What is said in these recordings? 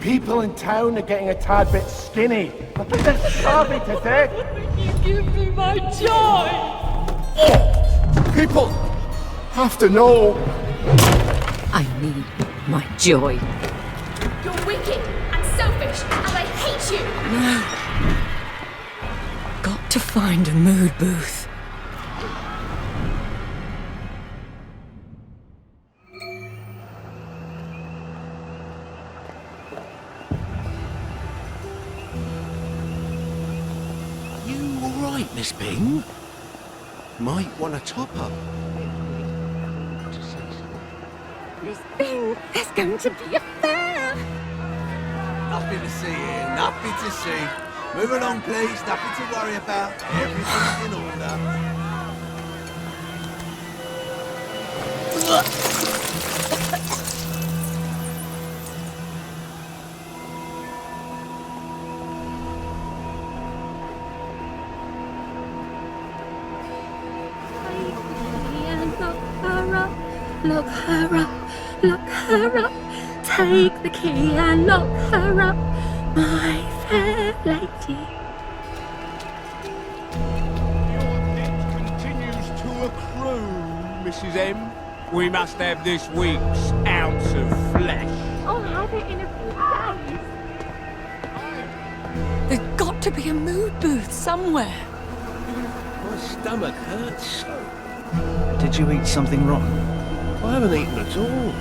People in town are getting a tad bit skinny. I think they're starving to death. You give me my joy! People have to know. I need my joy. You're wicked and selfish, and I hate you! No. Got to find a mood booth. Miss Byng? Might want a top-up. Miss Byng, there's going to be a fair! Nothing to see here, nothing to see. Move along, please, nothing to worry about. Everything's in order. Lock her up, lock her up. Take the key and lock her up, my fair lady. Your debt continues to accrue, Mrs. M. We must have this week's ounce of flesh. I'll have it in a few days. There's got to be a mood booth somewhere. My stomach hurts so. Did you eat something rotten? I haven't eaten at all.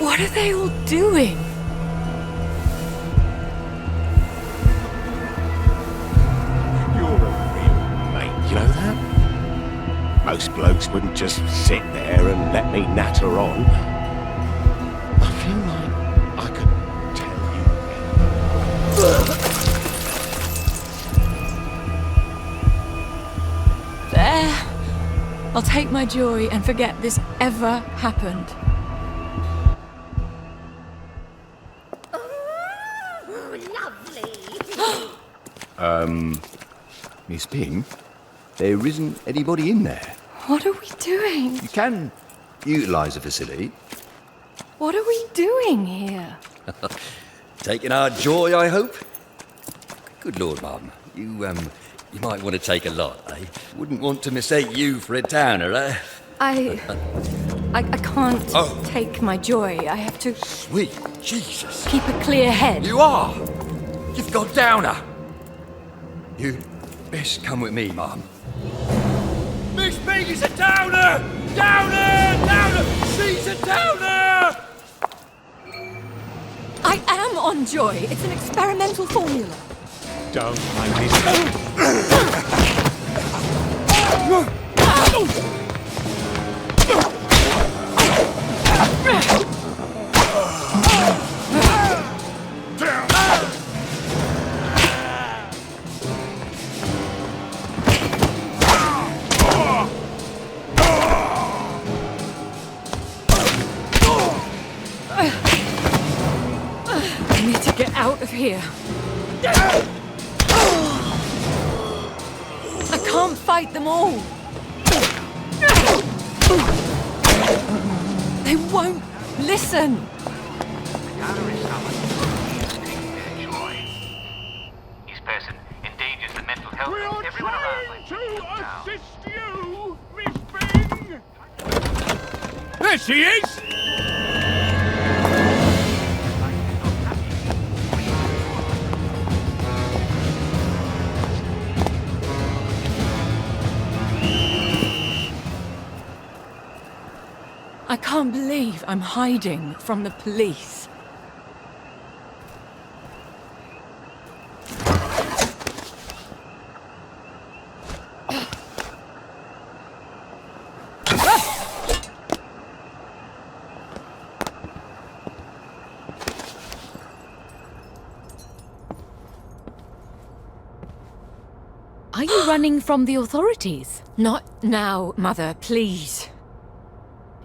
What are they all doing? You're a real mate, you know that? Most blokes wouldn't just sit there and let me natter on. I feel like I could tell you. There. I'll take my joy and forget this ever happened. Miss Byng, there isn't anybody in there. What are we doing? You can utilise the facility. What are we doing here? Taking our joy, I hope. Good Lord, Mum. You might want to take a lot, eh? Wouldn't want to mistake you for a towner, eh? I can't take my joy. I have to Sweet Jesus. keep a clear head. You are! You've got downer! You'd best come with me, Mum. Miss Byng is a downer! Downer! Downer! She's a downer! I am on joy. It's an experimental formula. Don't make this. I need to get out of here. I can't fight them all. They won't listen. His person endangers the mental health We of are everyone around. trying to assist you, Miss Byng! There she is! I can't believe I'm hiding from the police. Are you running from the authorities? Not now, Mother, please.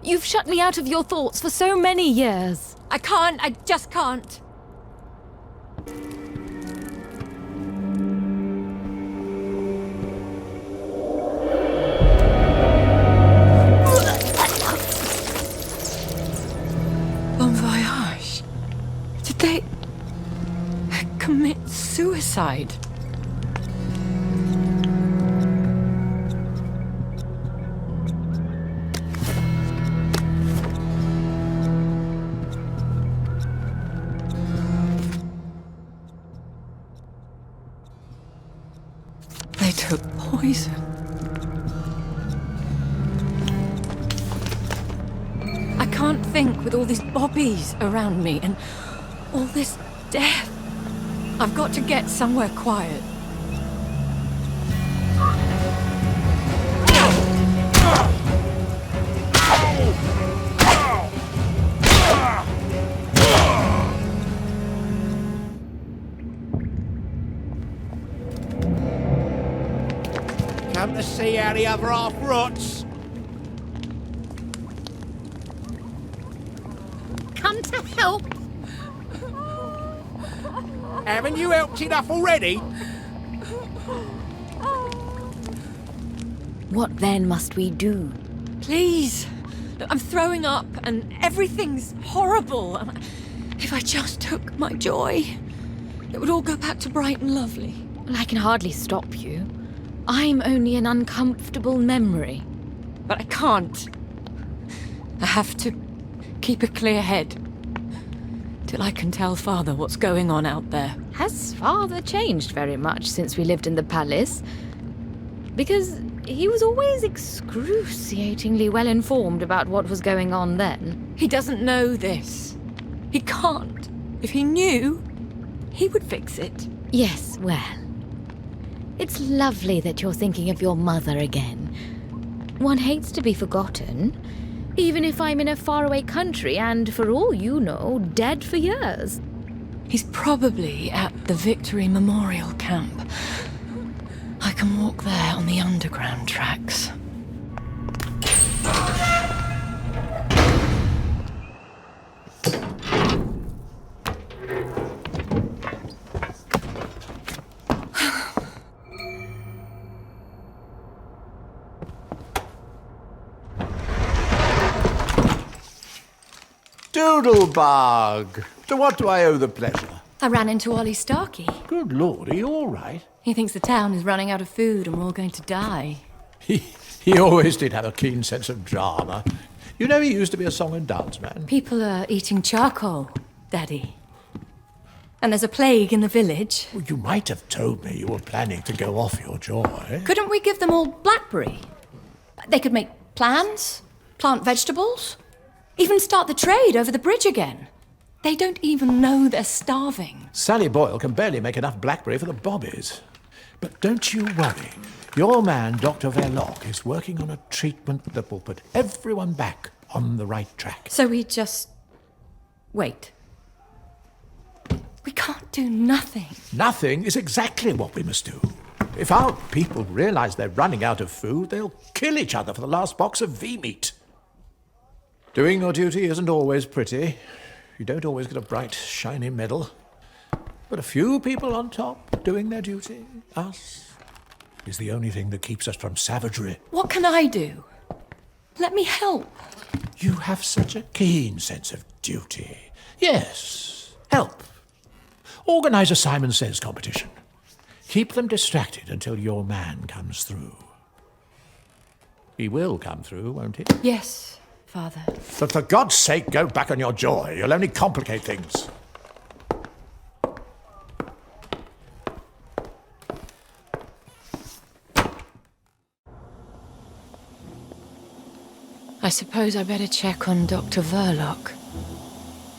You've shut me out of your thoughts for so many years. I just can't. Bon voyage. side. They took poison. I can't think with all these bobbies around me and all this death. I've got to get somewhere quiet. Come to see how the other half rots. Come to help. Haven't you helped enough already? What then must we do? Please. Look, I'm throwing up and everything's horrible. If I just took my joy, it would all go back to bright and lovely. Well, I can hardly stop you. I'm only an uncomfortable memory. But I can't. I have to keep a clear head. Till I can tell Father what's going on out there. Has Father changed very much since we lived in the palace? Because he was always excruciatingly well informed about what was going on then. He doesn't know this. He can't. If he knew, he would fix it. Yes, well. It's lovely that you're thinking of your mother again. One hates to be forgotten, even if I'm in a faraway country and, for all you know, dead for years. He's probably at the Victory Memorial Camp. I can walk there on the underground tracks. Doodlebug! To what do I owe the pleasure? I ran into Ollie Starkey. Good Lord, are you all right? He thinks the town is running out of food and we're all going to die. He always did have a keen sense of drama. You know, he used to be a song and dance man. People are eating charcoal, Daddy. And there's a plague in the village. Well, you might have told me you were planning to go off your joy. Couldn't we give them all blackberry? They could make plans, plant vegetables, even start the trade over the bridge again. They don't even know they're starving. Sally Boyle can barely make enough blackberry for the bobbies. But don't you worry. Your man, Dr. Verloc, is working on a treatment that will put everyone back on the right track. So we just wait. We can't do nothing. Nothing is exactly what we must do. If our people realize they're running out of food, they'll kill each other for the last box of V-meat. Doing your duty isn't always pretty. You don't always get a bright, shiny medal. But a few people on top doing their duty, us, is the only thing that keeps us from savagery. What can I do? Let me help. You have such a keen sense of duty. Yes, help. Organize a Simon Says competition. Keep them distracted until your man comes through. He will come through, won't he? Yes, Father. But for God's sake, go back on your joy. You'll only complicate things. I suppose I better check on Dr. Verloc.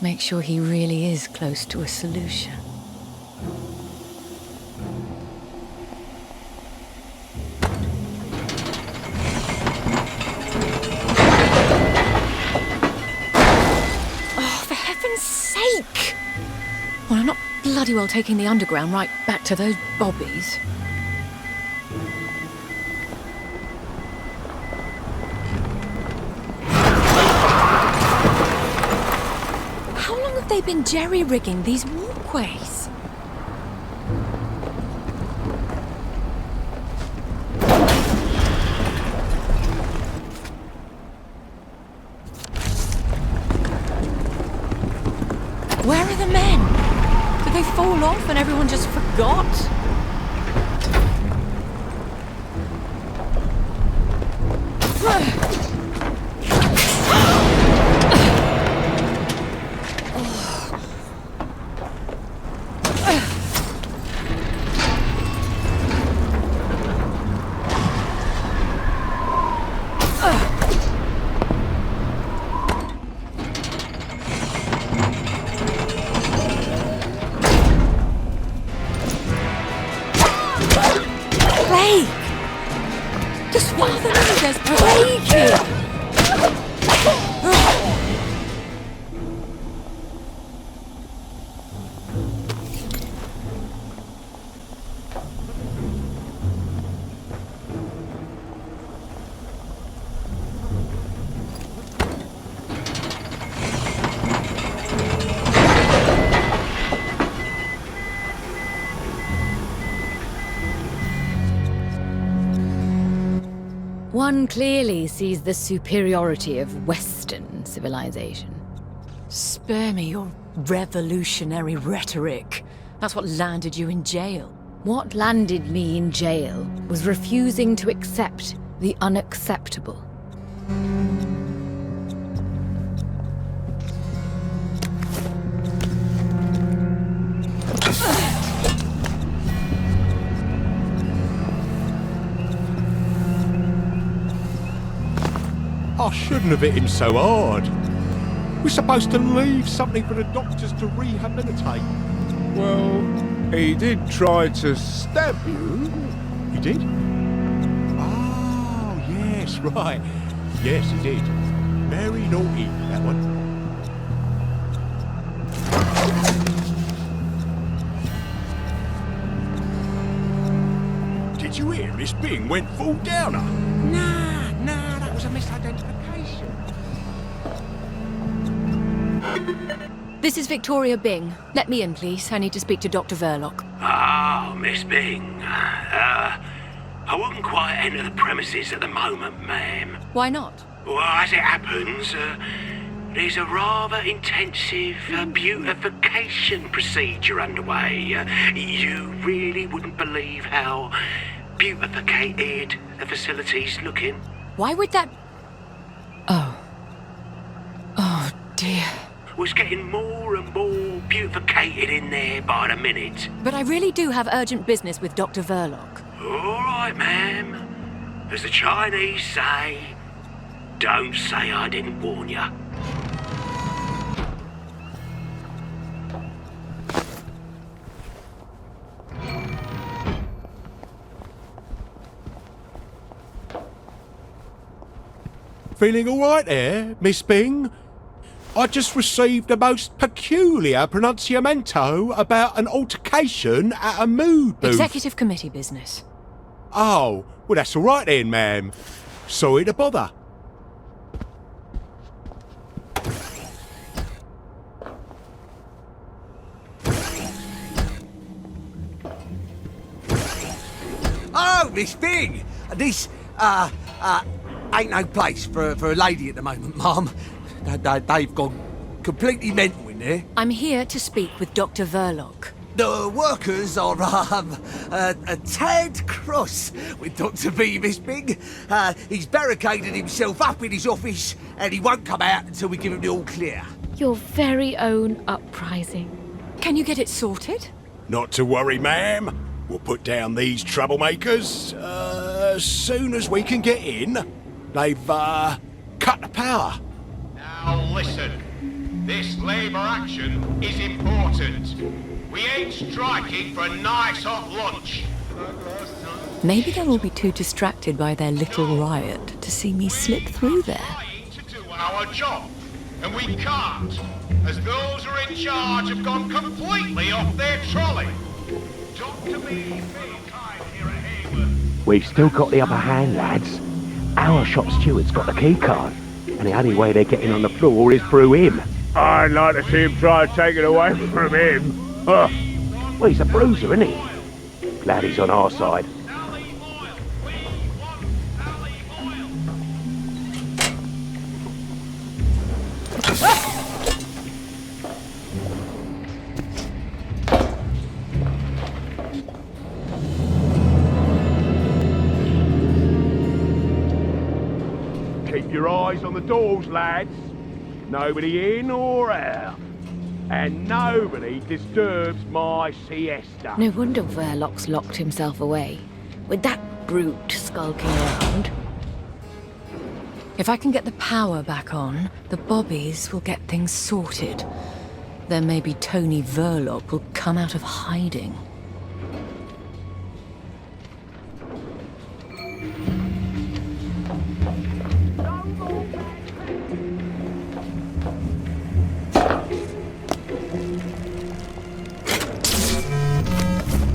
Make sure he really is close to a solution. Oh, for heaven's sake! Well, I'm not bloody well taking the underground right back to those bobbies. They've been jerry-rigging these walkways. Where are the men? Did they fall off and everyone just forgot got? Just one of them, there's plague here! One clearly sees the superiority of Western civilization. Spare me your revolutionary rhetoric. That's what landed you in jail. What landed me in jail was refusing to accept the unacceptable. I shouldn't have hit him so hard. We're supposed to leave something for the doctors to rehabilitate. Well, he did try to stab you. He did? Oh, yes, right. Yes, he did. Very naughty, that one. Did you hear Miss Byng went full downer? Nah, that was a misidentification. This is Victoria Byng. Let me in, please. I need to speak to Dr. Verloc. Oh, Miss Byng. I wouldn't quite enter the premises at the moment, ma'am. Why not? Well, as it happens, there's a rather intensive beautification procedure underway. You really wouldn't believe how beautificated the facility's looking. Why would that... Oh, dear. Was getting more and more beautificated in there by the minute. But I really do have urgent business with Dr. Verloc. All right, ma'am. As the Chinese say, don't say I didn't warn you. Feeling all right there, Miss Byng? I just received a most peculiar pronunciamento about an altercation at a mood booth. Executive committee business. Oh, well that's all right then, ma'am. Sorry to bother. Oh, Miss Byng! This, ain't no place for a lady at the moment, Mum. They've gone completely mental in there. I'm here to speak with Dr. Verloc. The workers are, a tad cross with Dr. V, Miss Byng. He's barricaded himself up in his office and he won't come out until we give him the all clear. Your very own uprising. Can you get it sorted? Not to worry, ma'am. We'll put down these troublemakers as soon as we can get in. They've, cut the power. Now listen, this labour action is important. We ain't striking for a nice hot lunch. Maybe they'll all be too distracted by their little riot to see me slip through there. To do our job, and we can't, as those who are in charge have gone completely off their trolley. Dr. B, kind here at Haworth. We've still got the upper hand, lads. Our shop steward's got the key card, and the only way they're getting on the floor is through him. I'd like to see him try and take it away from him. Well, he's a bruiser, isn't he? Glad he's on our side. eyes on the doors, lads. Nobody in or out. And nobody disturbs my siesta. No wonder Verloc's locked himself away, with that brute skulking around. If I can get the power back on, the Bobbies will get things sorted. Then maybe Tony Verloc will come out of hiding.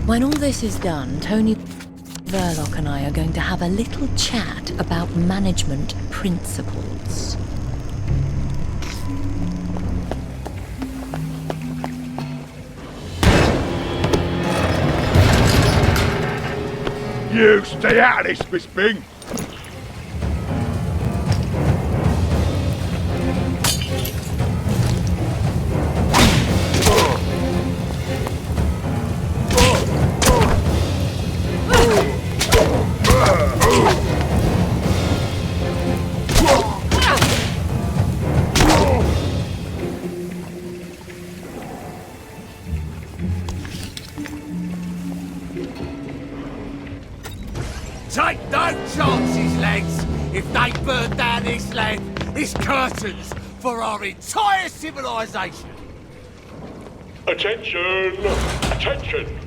When all this is done, Tony Verloc and I are going to have a little chat about management principles. You stay out of this, Miss Byng. Take no chances, lads. If they burn down this land, it's curtains for our entire civilization. Attention! Attention!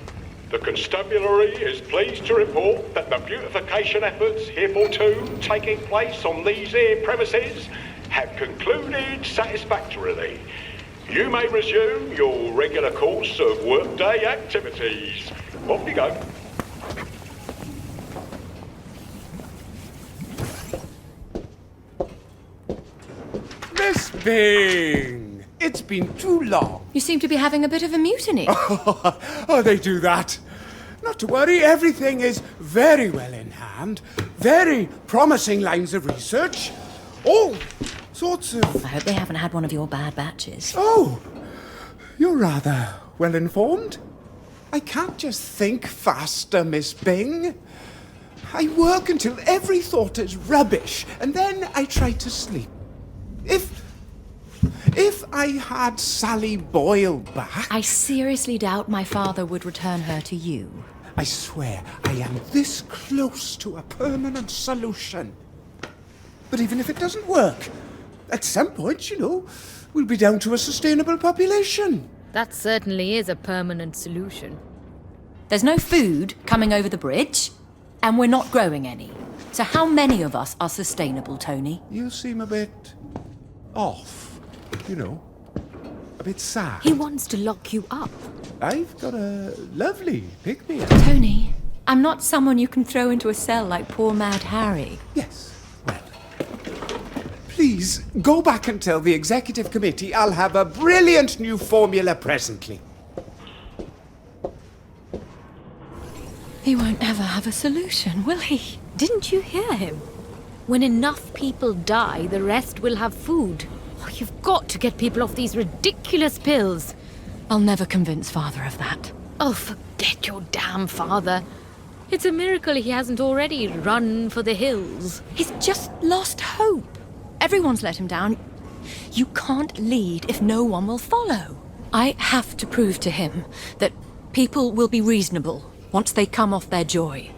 The constabulary is pleased to report that the beautification efforts heretofore taking place on these here premises have concluded satisfactorily. You may resume your regular course of workday activities. Off you go. Miss Byng! It's been too long. You seem to be having a bit of a mutiny. Oh, they do that. Not to worry, everything is very well in hand. Very promising lines of research. All sorts of... I hope they haven't had one of your bad batches. Oh, you're rather well informed. I can't just think faster, Miss Byng. I work until every thought is rubbish, and then I try to sleep. If I had Sally Boyle back... I seriously doubt my father would return her to you. I swear, I am this close to a permanent solution. But even if it doesn't work, at some point, we'll be down to a sustainable population. That certainly is a permanent solution. There's no food coming over the bridge, and we're not growing any. So how many of us are sustainable, Tony? You seem a bit... off. A bit sad. He wants to lock you up. I've got a lovely pick-me-up. Tony, I'm not someone you can throw into a cell like poor Mad Harry. Yes, well, please go back and tell the executive committee I'll have a brilliant new formula presently. He won't ever have a solution, will he? Didn't you hear him? When enough people die, the rest will have food. Oh, you've got to get people off these ridiculous pills. I'll never convince Father of that. Oh, forget your damn father. It's a miracle he hasn't already run for the hills. He's just lost hope. Everyone's let him down. You can't lead if no one will follow. I have to prove to him that people will be reasonable once they come off their joy.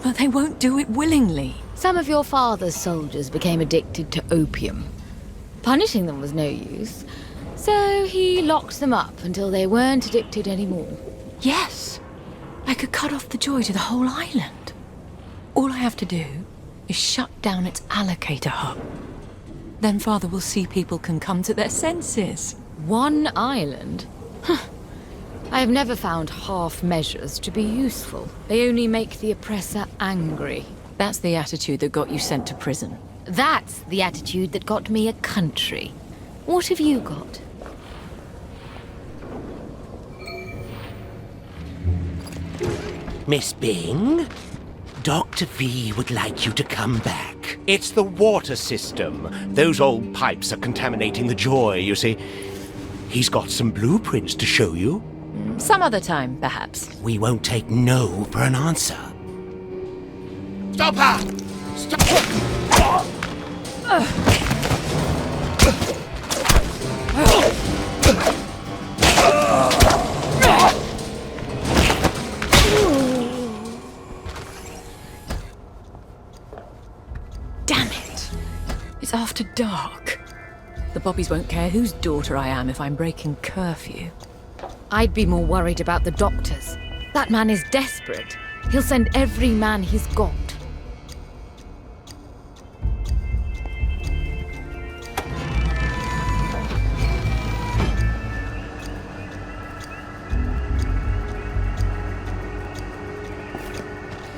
But they won't do it willingly. Some of your father's soldiers became addicted to opium. Punishing them was no use, so he locked them up until they weren't addicted anymore. Yes, I could cut off the joy to the whole island. All I have to do is shut down its allocator hub. Then Father will see people can come to their senses. One island? I have never found half measures to be useful. They only make the oppressor angry. That's the attitude that got you sent to prison. That's the attitude that got me a country. What have you got? Miss Byng, Dr. V would like you to come back. It's the water system. Those old pipes are contaminating the Joy, you see. He's got some blueprints to show you. Some other time, perhaps. We won't take no for an answer. Stop her! Stop! after dark. The bobbies won't care whose daughter I am if I'm breaking curfew. I'd be more worried about the doctors. That man is desperate. He'll send every man he's got.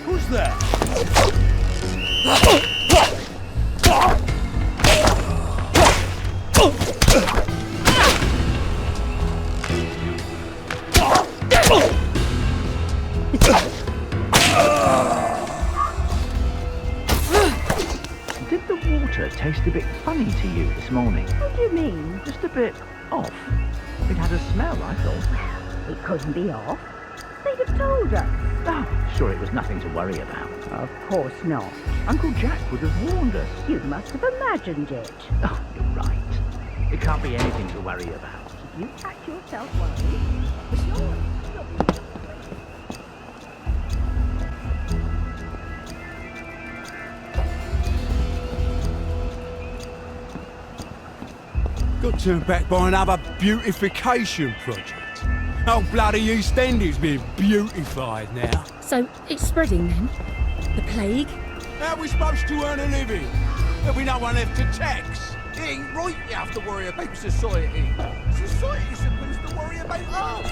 Who's there? Did the water taste a bit funny to you this morning? What do you mean? Just a bit off. It had a smell, I thought. It couldn't be off. They'd have told us. Oh, sure it was nothing to worry about. Of course not. Uncle Jack would have warned us. You must have imagined it. Oh, you're right. It can't be anything to worry about. You catch yourself worried. Sure. Got turned back by another beautification project. Oh, bloody East End is being beautified now. So it's spreading then? The plague? How are we supposed to earn a living? There'll be no one left to tax. It ain't right you have to worry about society. Society's supposed to worry about us.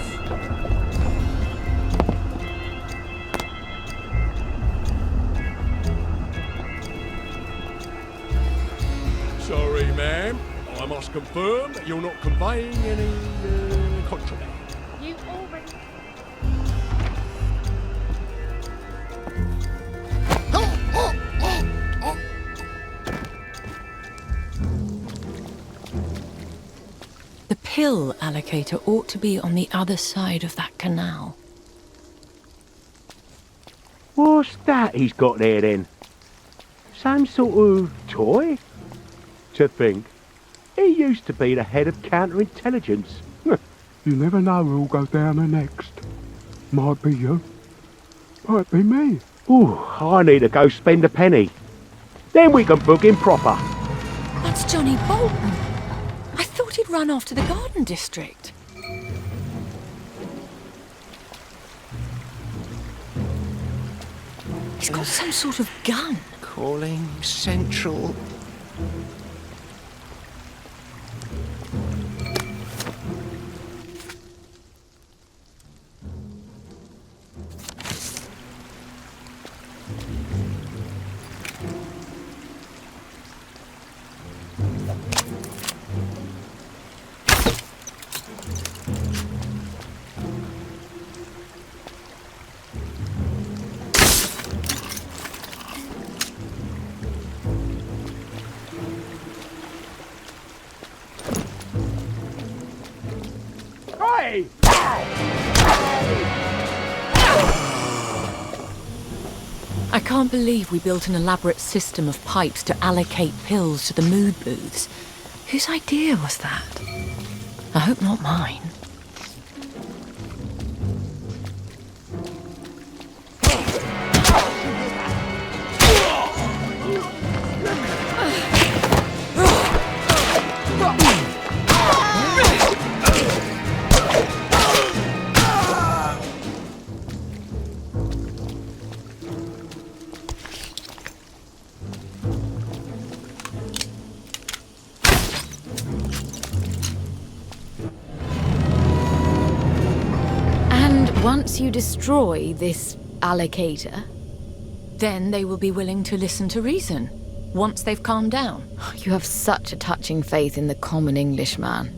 Sorry, ma'am. I must confirm that you're not conveying any contraband. You already... The pill allocator ought to be on the other side of that canal. What's that he's got there then? Some sort of toy? To think, he used to be the head of counterintelligence. You never know who'll go down the next. Might be you. Might be me. Ooh, I need to go spend a penny. Then we can book him proper. That's Johnny Bolton. I thought he'd run off to the Garden District. He's got some sort of gun. Calling Central. I can't believe we built an elaborate system of pipes to allocate pills to the mood booths. Whose idea was that? I hope not mine. Once you destroy this allocator, then they will be willing to listen to reason, once they've calmed down. You have such a touching faith in the common Englishman.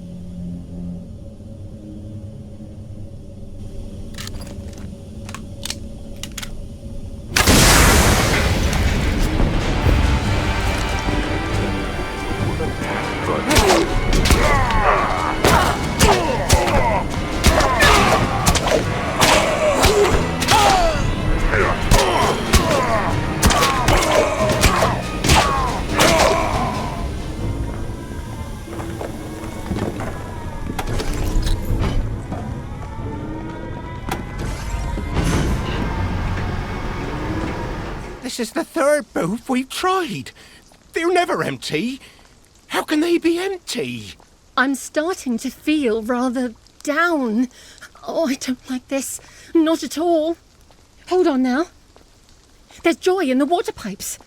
This is the third booth we've tried. They're never empty. How can they be empty? I'm starting to feel rather down. Oh, I don't like this. Not at all. Hold on now. There's joy in the water pipes.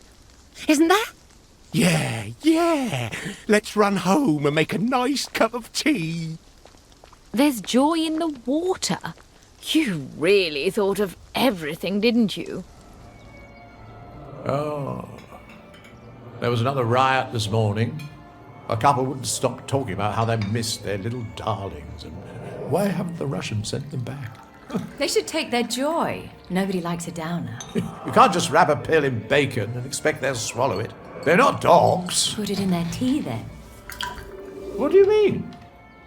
Isn't there? Yeah. Let's run home and make a nice cup of tea. There's joy in the water. You really thought of everything, didn't you? Oh. There was another riot this morning. A couple wouldn't stop talking about how they missed their little darlings, and why haven't the Russians sent them back? They should take their joy. Nobody likes a downer. You can't just wrap a pill in bacon and expect they'll swallow it. They're not dogs. Put it in their tea then. What do you mean?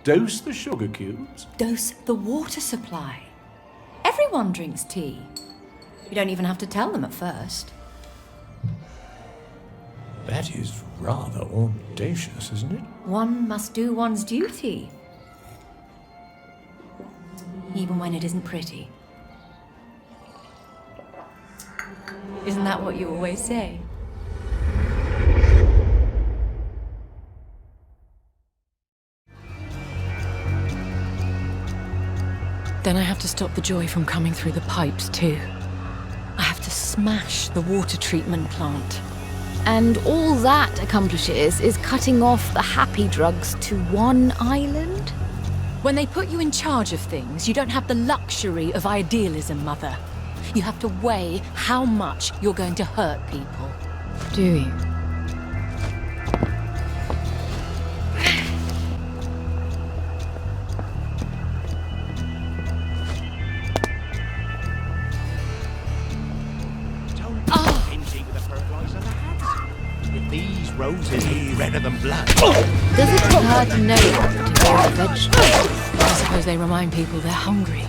Dose the sugar cubes? Dose the water supply. Everyone drinks tea. You don't even have to tell them at first. That is rather audacious, isn't it? One must do one's duty. Even when it isn't pretty. Isn't that what you always say? Then I have to stop the joy from coming through the pipes too. I have to smash the water treatment plant. And all that accomplishes is cutting off the happy drugs to one island? When they put you in charge of things, you don't have the luxury of idealism, Mother. You have to weigh how much you're going to hurt people. Do you? These roses are redder than blood. Does it hurt to know that you're a vegetable? I suppose they remind people they're hungry.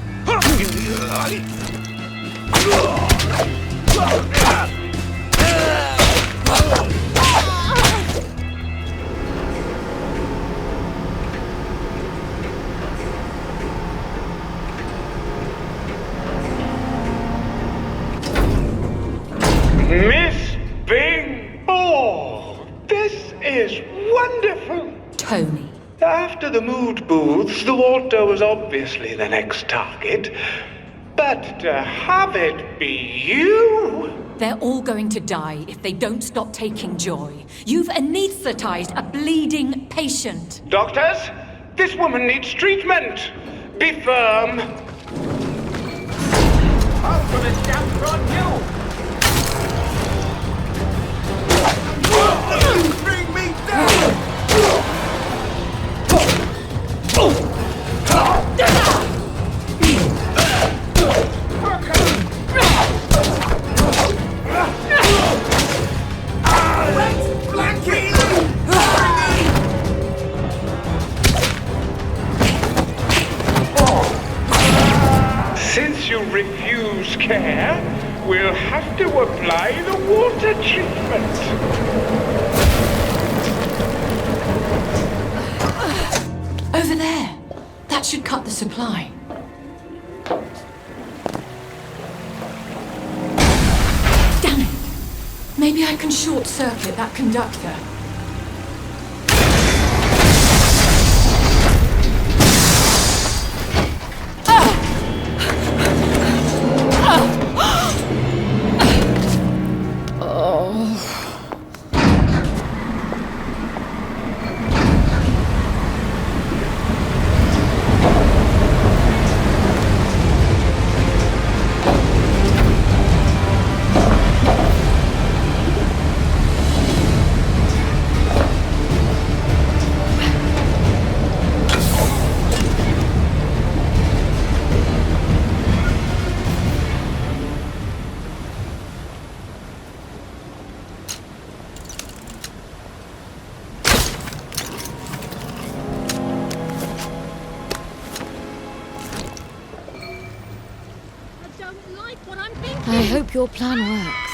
Miss Byng! Oh, this is wonderful! Tony. After the mood booths, the water was obviously the next target. But to have it be you... They're all going to die if they don't stop taking joy. You've anesthetized a bleeding patient. Doctors, this woman needs treatment. Be firm. I'm gonna jump on you! Bring me down! Since you refuse care, we'll have to apply the water treatment. Over there. That should cut the supply. Damn it. Maybe I can short-circuit that conductor. I hope your plan works.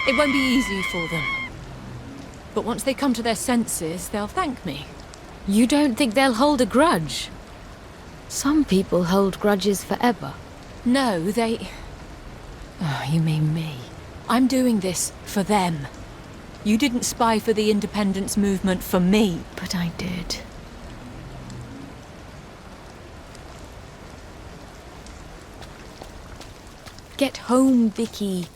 It won't be easy for them. But once they come to their senses, they'll thank me. You don't think they'll hold a grudge? Some people hold grudges forever. No, they... Oh, you mean me. I'm doing this for them. You didn't spy for the independence movement for me. But I did. Get home, Vicky.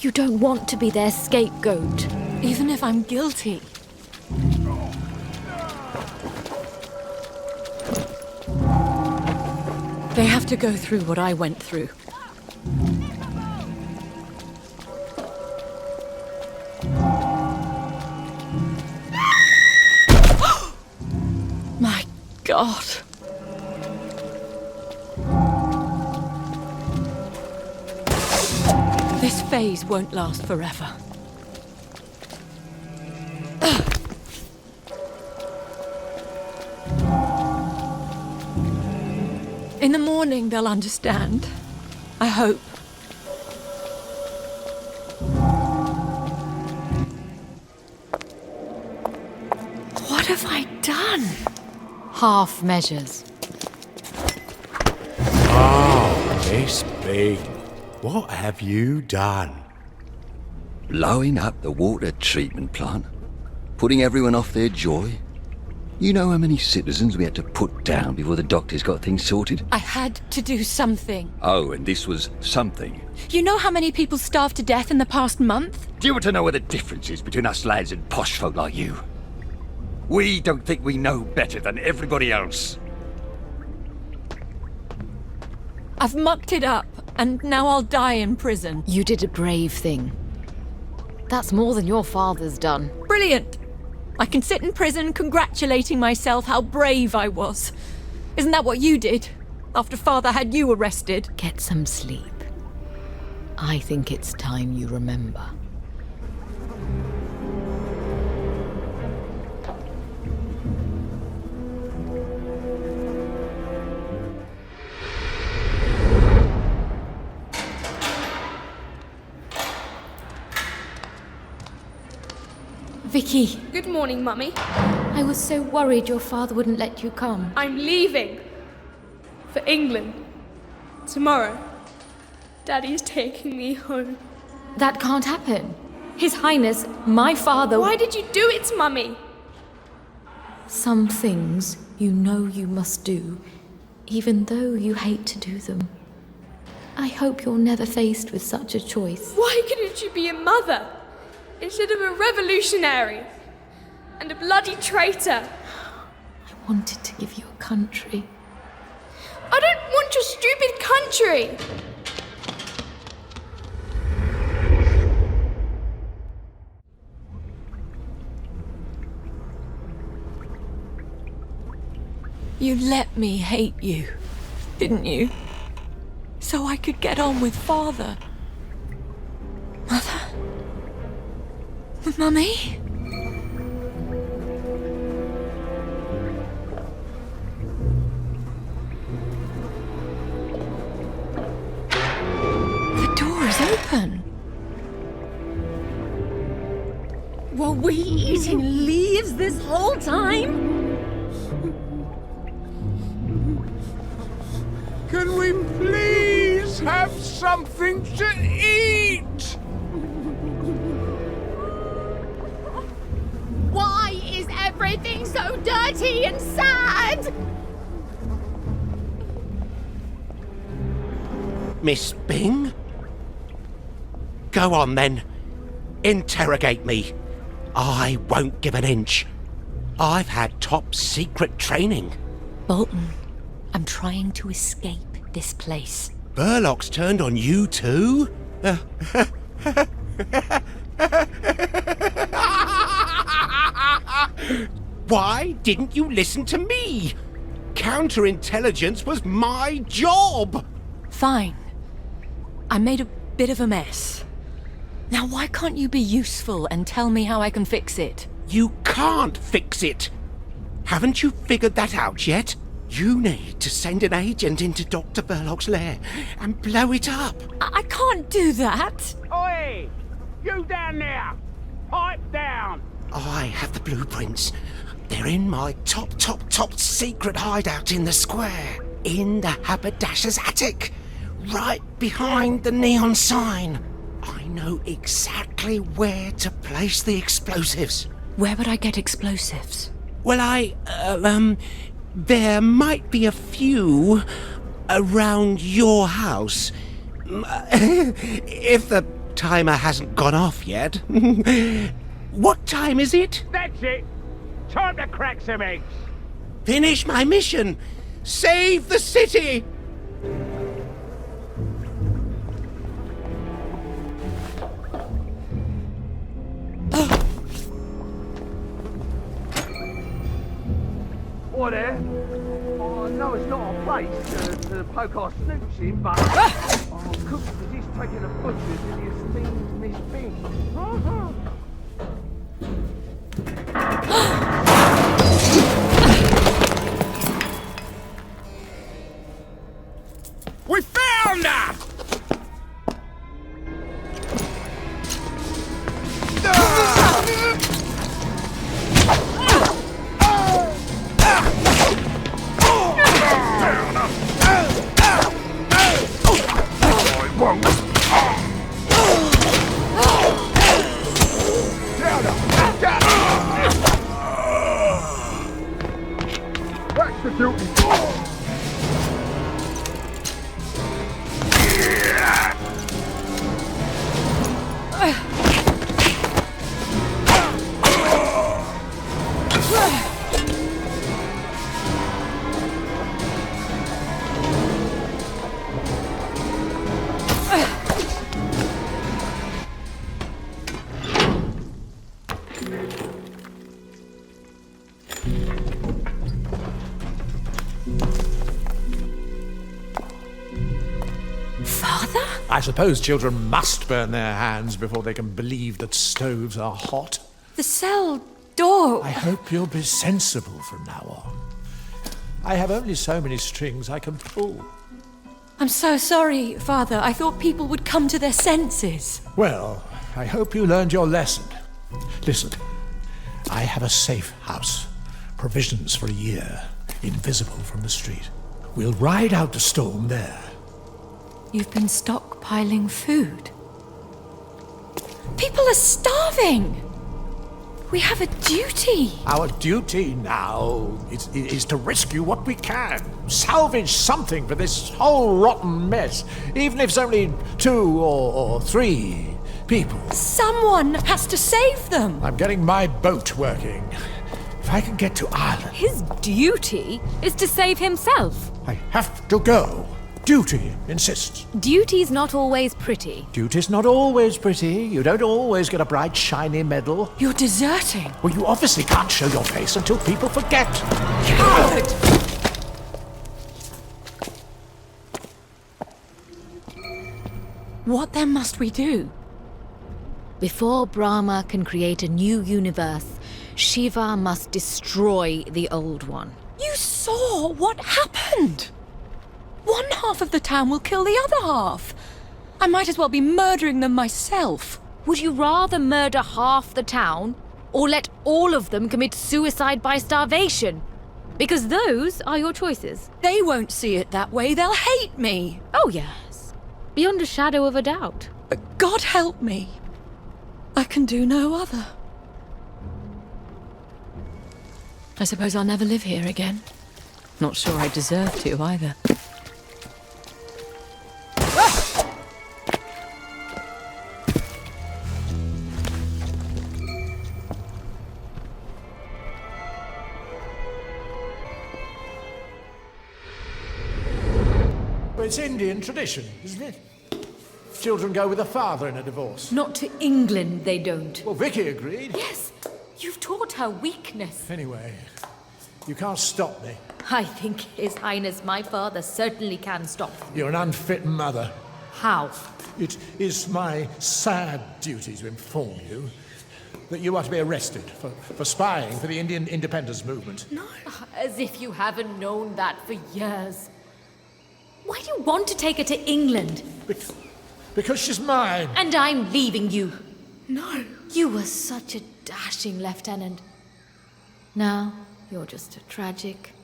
You don't want to be their scapegoat. Even if I'm guilty. They have to go through what I went through. My God. This phase won't last forever. In the morning, they'll understand. I hope. What have I done? Half measures. Oh, Miss Byng, what have you done? Blowing up the water treatment plant? Putting everyone off their joy? You know how many citizens we had to put down before the doctors got things sorted? I had to do something. Oh, and this was something. You know how many people starved to death in the past month? Do you want to know what the difference is between us lads and posh folk like you? We don't think we know better than everybody else. I've mucked it up, and now I'll die in prison. You did a brave thing. That's more than your father's done. Brilliant! I can sit in prison congratulating myself how brave I was. Isn't that what you did? After Father had you arrested? Get some sleep. I think it's time you remember. Vicky. Good morning, Mummy. I was so worried your father wouldn't let you come. I'm leaving. For England. Tomorrow. Daddy's taking me home. That can't happen. His Highness, my father... Why did you do it, Mummy? Some things you know you must do, even though you hate to do them. I hope you're never faced with such a choice. Why couldn't you be a mother? Instead of a revolutionary and a bloody traitor. I wanted to give you a country. I don't want your stupid country! You let me hate you, didn't you? So I could get on with Father. Mother? Mummy? The door is open. Were we eating leaves this whole time? Can we please have something to eat? Why is everything so dirty and sad? Miss Byng? Go on then. Interrogate me. I won't give an inch. I've had top secret training. Bolton, I'm trying to escape this place. Verloc's turned on you too? Why didn't you listen to me? Counterintelligence was my job! Fine. I made a bit of a mess. Now why can't you be useful and tell me how I can fix it? You can't fix it! Haven't you figured that out yet? You need to send an agent into Dr. Verloc's lair and blow it up. I can't do that. Oi! You down there! Pipe down! I have the blueprints. They're in my top secret hideout in the square. In the haberdasher's attic. Right behind the neon sign. I know exactly where to place the explosives. Where would I get explosives? Well, there might be a few around your house. If the timer hasn't gone off yet. What time is it? That's it. Time to crack some eggs. Finish my mission. Save the city. What there? Oh, no, it's not a place to poke our snoots in, but... Oh, cook was just taking a butcher's in the esteemed Miss Byng. We found her! That's the guilty. I suppose children must burn their hands before they can believe that stoves are hot. The cell door... I hope you'll be sensible from now on. I have only so many strings I can pull. I'm so sorry, Father. I thought people would come to their senses. Well, I hope you learned your lesson. Listen, I have a safe house. Provisions for a year. Invisible from the street. We'll ride out the storm there. You've been stockpiling food. People are starving! We have a duty. Our duty now is to rescue what we can. Salvage something for this whole rotten mess. Even if it's only 2 or 3 people. Someone has to save them. I'm getting my boat working. If I can get to Ireland... His duty is to save himself. I have to go. Duty insists. Duty's not always pretty. Duty's not always pretty. You don't always get a bright, shiny medal. You're deserting. Well, you obviously can't show your face until people forget. Coward! What then must we do? Before Brahma can create a new universe, Shiva must destroy the old one. You saw what happened! One half of the town will kill the other half. I might as well be murdering them myself. Would you rather murder half the town, or let all of them commit suicide by starvation? Because those are your choices. They won't see it that way. They'll hate me. Oh, yes. Beyond a shadow of a doubt. God help me. I can do no other. I suppose I'll never live here again. Not sure I deserve to, either. Well, it's Indian tradition, isn't it? Children go with a father in a divorce. Not to England, they don't. Well, Vicky agreed. Yes, you've taught her weakness. Anyway, you can't stop me. I think His Highness my father certainly can stop. You're an unfit mother. How? It is my sad duty to inform you that you are to be arrested for spying for the Indian independence movement. No. As if you haven't known that for years. Why do you want to take her to England? Because she's mine. And I'm leaving you. No. You were such a dashing lieutenant. Now, you're just a tragic,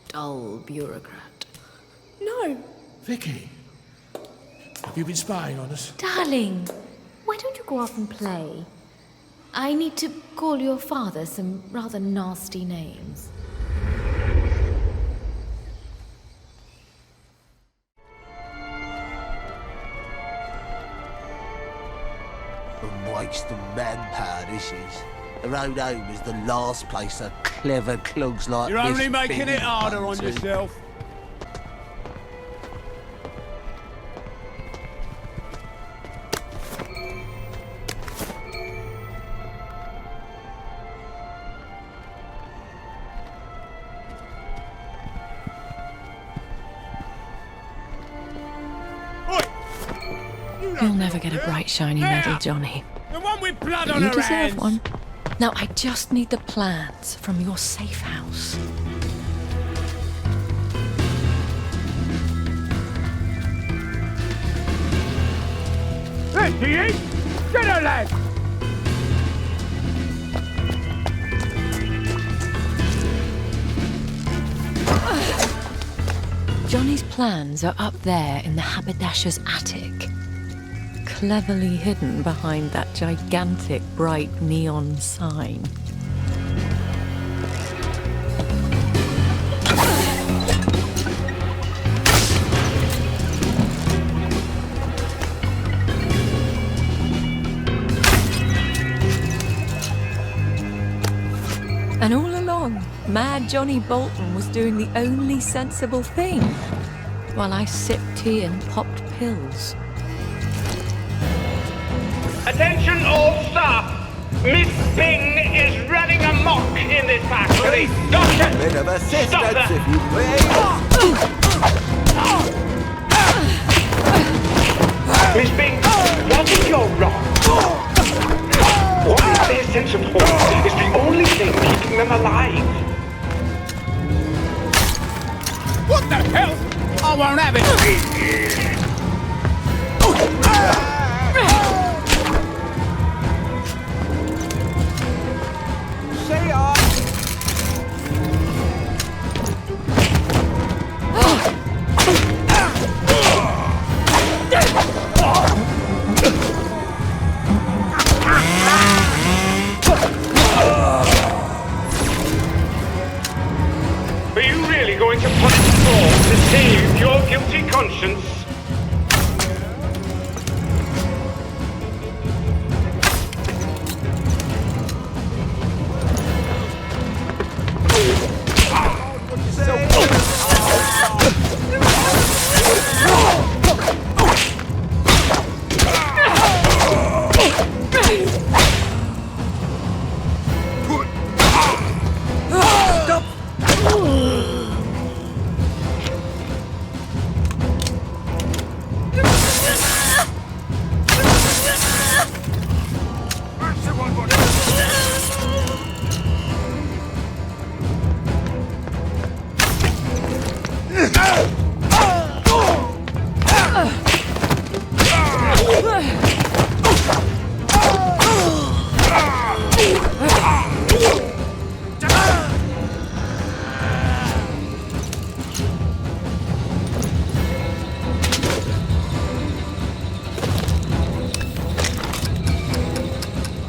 dull bureaucrat. No. Vicky, have you been spying on us? Darling, go off and play. I need to call your father some rather nasty names. A waste of manpower, this is. The road home is the last place a clever clogs like You're this only making big it harder on to. yourself. You'll never get a bright, shiny medal, Johnny. The one with blood But on you her deserve hands. one. Now, I just need the plans from your safe house. There she is! Get her, lad! Johnny's plans are up there in the haberdasher's attic, cleverly hidden behind that gigantic bright neon sign. And all along, Mad Johnny Bolton was doing the only sensible thing, while I sipped tea and popped pills. Attention all staff! Miss Byng is running amok in this factory! Doctor! Bit of assistance, Stop that! if you please! Miss Byng, what is your wrong? Why their sense of horror is the only thing keeping them alive? What the hell? I won't have it. See ya! Are you really going to put it forth to save your guilty conscience?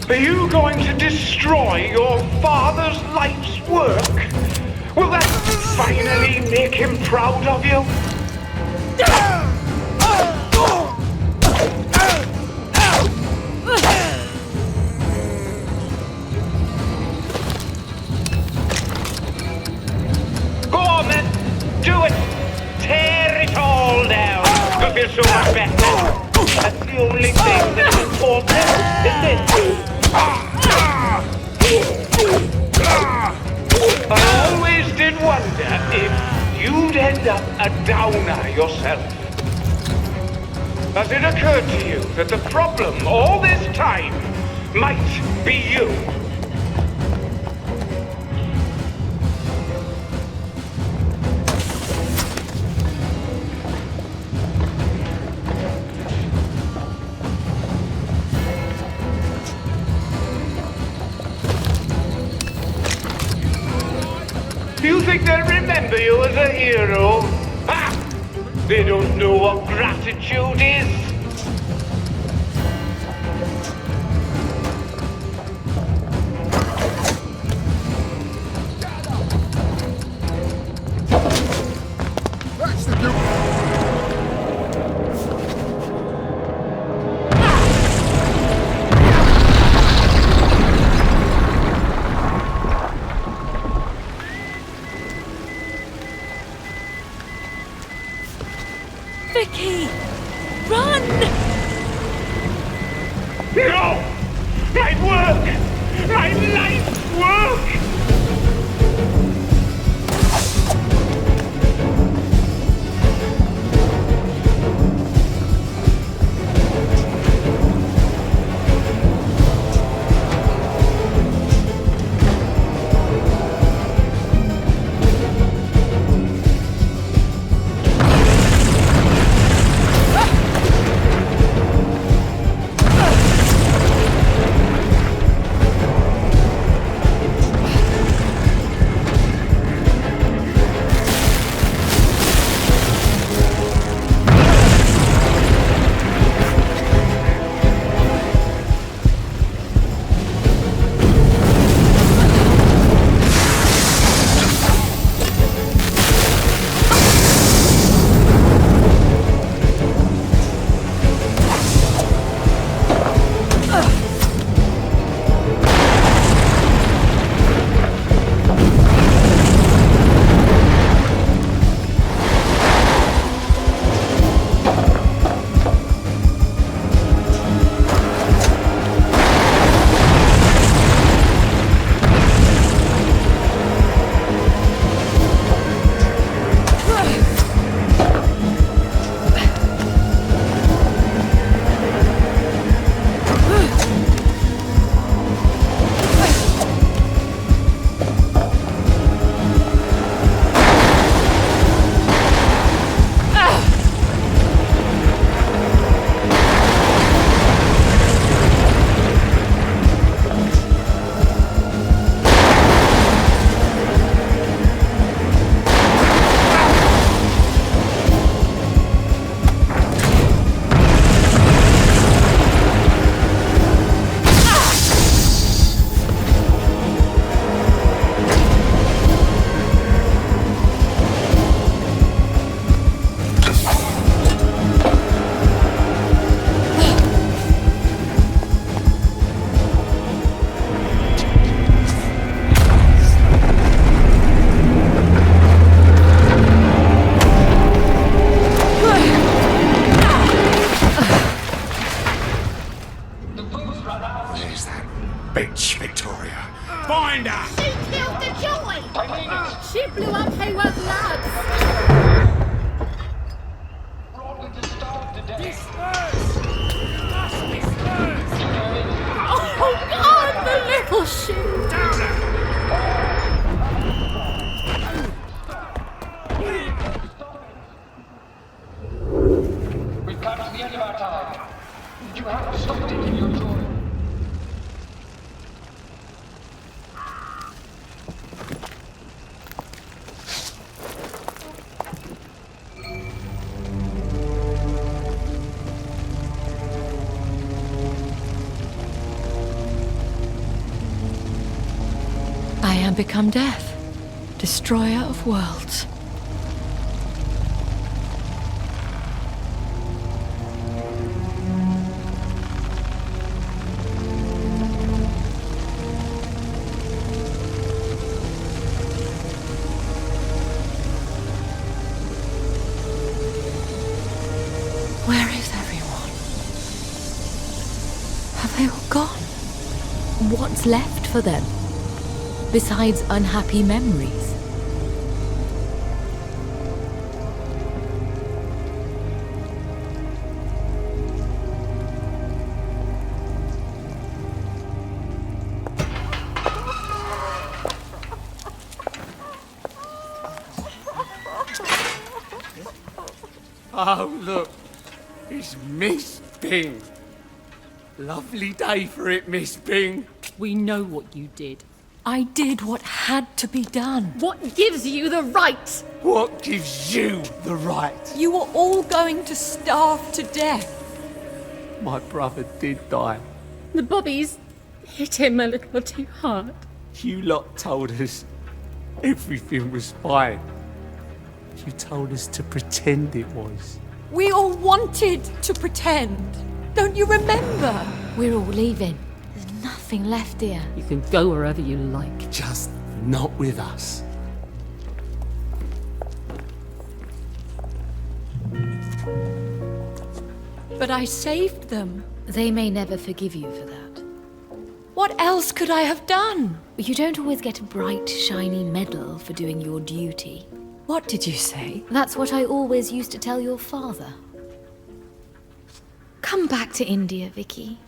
Are you going to destroy your father's life's work? Will that finally make him proud of you? Go on then, do it! Tear it all down! You'll feel so much better. That's the only thing that's important, isn't it? I always did wonder if you'd end up a downer yourself. Has it occurred to you that the problem all this time might be you? Do you think they'll remember you as a hero? Ha! They don't know what gratitude is. Vicky! Run! No! My work! My life's work! Find her! She killed the joy! She blew up Haworth Labs! Oh God, the little shoe! We've come to the end of our time. Did you have stopped it in your joy? I am become death, destroyer of worlds. Where is everyone? Have they all gone? What's left for them? Besides unhappy memories. Oh, look. It's Miss Byng. Lovely day for it, Miss Byng. We know what you did. I did what had to be done. What gives you the right? What gives you the right? You were all going to starve to death. My brother did die. The bobbies hit him a little too hard. You lot told us everything was fine. You told us to pretend it was. We all wanted to pretend. Don't you remember? We're all leaving. There's nothing left here. You can go wherever you like. Just not with us. But I saved them. They may never forgive you for that. What else could I have done? You don't always get a bright, shiny medal for doing your duty. What did you say? That's what I always used to tell your father. Come back to India, Vicky.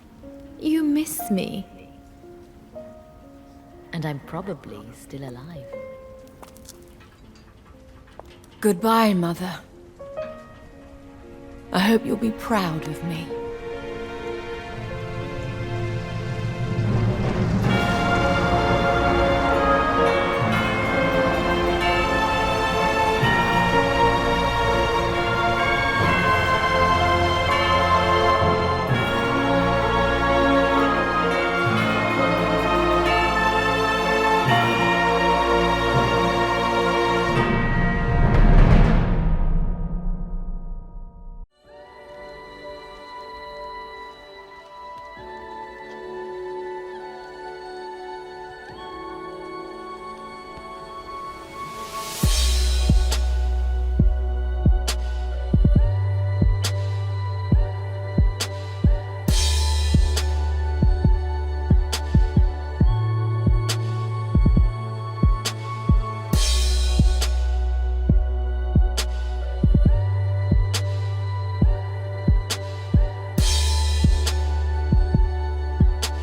You miss me. And I'm probably still alive. Goodbye, Mother. I hope you'll be proud of me.